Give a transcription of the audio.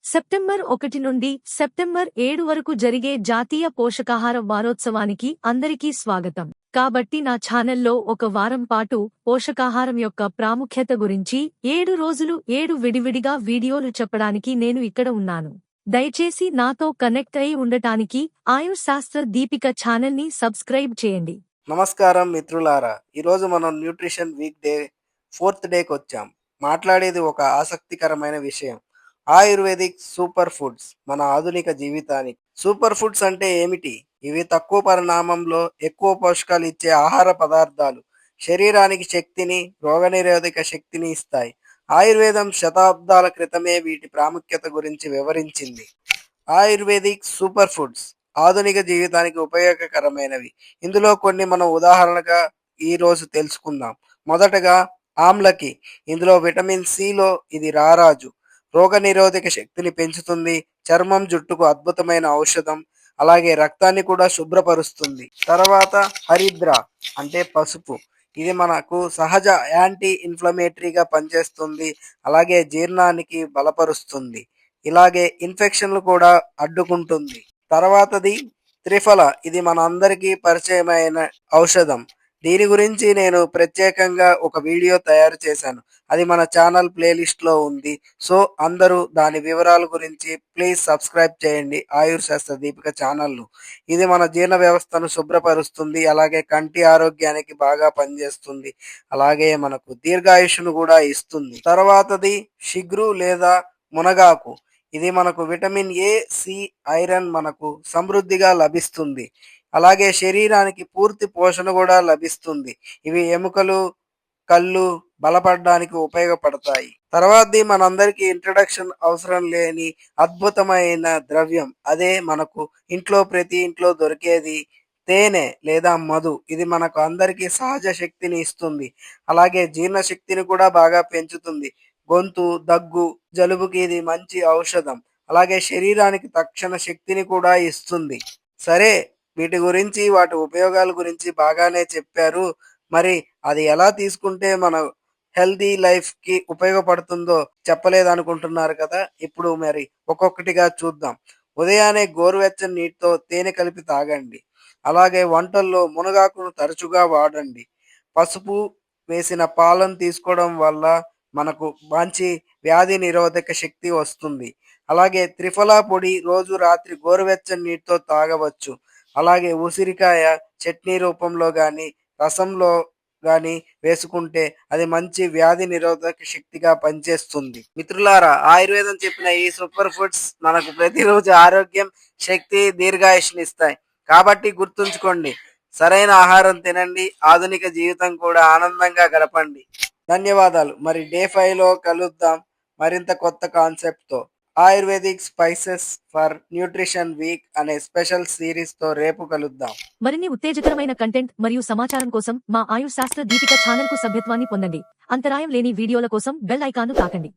September 1 నుండి September 7 వరకు జరిగే జాతీయ పోషకాహార వారోత్సవానికి అందరికీ స్వాగతం. కాబట్టి నా ఛానల్లో ఒక వారం పాటు పోషకాహారం యొక్క ప్రాముఖ్యత గురించి 7 రోజులు 7 విడివిడిగా వీడియోలు చెప్పడానికి నేను ఇక్కడ ఉన్నాను. దయచేసి నాతో కనెక్ట్ అయి ఉండటానికి ఆయుష్ శాస్త్ర దీపిక ఛానల్ని సబ్స్క్రైబ్ చేయండి. నమస్కారం మిత్రులారా, ఈరోజు మనం న్యూట్రిషన్ వీక్ డే 4th డేకి వచ్చాం. మాట్లాడేది ఒక ఆసక్తికరమైన విషయం. ఆయుర్వేదిక్ సూపర్ ఫుడ్స్ మన ఆధునిక జీవితానికి. సూపర్ ఫుడ్స్ అంటే ఏమిటి? ఇవి తక్కువ పరిణామంలో ఎక్కువ పోషకాలు ఇచ్చే ఆహార పదార్థాలు. శరీరానికి శక్తిని, రోగనిరోధక శక్తిని ఇస్తాయి. ఆయుర్వేదం శతాబ్దాల క్రితమే వీటి ప్రాముఖ్యత గురించి వివరించింది. ఆయుర్వేదిక్ సూపర్ ఫుడ్స్ ఆధునిక జీవితానికి ఉపయోగకరమైనవి. ఇందులో కొన్ని మనం ఉదాహరణగా ఈరోజు తెలుసుకుందాం. మొదటగా ఆమ్లకి. ఇందులో విటమిన్ సిలో ఇది రారాజు. రోగనిరోధక శక్తిని పెంచుతుంది. చర్మం, జుట్టుకు అద్భుతమైన ఔషధం. అలాగే రక్తాన్ని కూడా శుభ్రపరుస్తుంది. తర్వాత హరిద్ర అంటే పసుపు. ఇది మనకు సహజ యాంటీ ఇన్ఫ్లమేటరీగా పనిచేస్తుంది. అలాగే జీర్ణానికి బలపరుస్తుంది. ఇలాగే ఇన్ఫెక్షన్లు కూడా అడ్డుకుంటుంది. తర్వాతది త్రిఫల. ఇది మన అందరికీ పరిచయమైన ఔషధం. దీని గురించి నేను ప్రత్యేకంగా ఒక వీడియో తయారు చేశాను. అది మన ఛానల్ ప్లేలిస్ట్లో ఉంది. సో అందరూ దాని వివరాల గురించి ప్లీజ్ సబ్స్క్రైబ్ చేయండి ఆయుర్ శాస్త్ర దీపిక ఛానల్ను. ఇది మన జీర్ణ వ్యవస్థను శుభ్రపరుస్తుంది. అలాగే కంటి ఆరోగ్యానికి బాగా పనిచేస్తుంది. అలాగే మనకు దీర్ఘాయుషును కూడా ఇస్తుంది. తర్వాతది షిగ్రు లేదా మునగాకు. ఇది మనకు విటమిన్ ఏ, సి, ఐరన్ మనకు సమృద్ధిగా లభిస్తుంది. అలాగే శరీరానికి పూర్తి పోషణ కూడా లభిస్తుంది. ఇవి ఎముకలు, కళ్ళు బలపడడానికి ఉపయోగపడతాయి. తర్వాతది మనందరికీ ఇంట్రడక్షన్ అవసరం లేని అద్భుతమైన ద్రవ్యం. అదే మనకు ప్రతి ఇంట్లో దొరికేది తేనె లేదా మధు. ఇది మనకు అందరికీ సహజ శక్తిని ఇస్తుంది. అలాగే జీర్ణశక్తిని కూడా బాగా పెంచుతుంది. గొంతు, దగ్గు, జలుబుకి ఇది మంచి ఔషధం. అలాగే శరీరానికి తక్షణ శక్తిని కూడా ఇస్తుంది. సరే, వీటి గురించి, వాటి ఉపయోగాల గురించి బాగానే చెప్పారు. మరి అది ఎలా తీసుకుంటే మన హెల్దీ లైఫ్కి ఉపయోగపడుతుందో చెప్పలేదనుకుంటున్నారు కదా. ఇప్పుడు మరి ఒక్కొక్కటిగా చూద్దాం. ఉదయాన్నే గోరువెచ్చని నీటితో తేనె కలిపి తాగండి. అలాగే వంటల్లో మునగాకును తరచుగా వాడండి. పసుపు వేసిన పాలను తీసుకోవడం వల్ల మనకు మంచి వ్యాధి నిరోధక శక్తి వస్తుంది. అలాగే త్రిఫలా పొడి రోజు రాత్రి గోరువెచ్చని నీటితో తాగవచ్చు. అలాగే ఉసిరికాయ చట్నీ రూపంలో కానీ, రసంలో కానీ వేసుకుంటే అది మంచి వ్యాధి నిరోధక శక్తిగా పనిచేస్తుంది. మిత్రులారా, ఆయుర్వేదం చెప్పిన ఈ సూపర్ ఫుడ్స్ మనకు ప్రతిరోజు ఆరోగ్యం, శక్తి, దీర్ఘాయుష్నిస్తాయి. కాబట్టి గుర్తుంచుకోండి, సరైన ఆహారం తినండి, ఆధునిక జీవితం కూడా ఆనందంగా గడపండి. ధన్యవాదాలు. మరి డే 5లో కలుద్దాం మరింత కొత్త కాన్సెప్ట్తో. Ayurvedic spices for nutrition week అనే స్పెషల్ సిరీస్తో రేపు కలుద్దాం. మరిన్ని ఉత్తేజకరమైన కంటెంట్ మరియు సమాచారం కోసం మా ఆయుష్ శాస్త్ర దీపిక ఛానల్కు సభ్యత్వాన్ని పొందండి. అంతరాయం లేని వీడియోల కోసం బెల్ ఐకాన్ను తాకండి.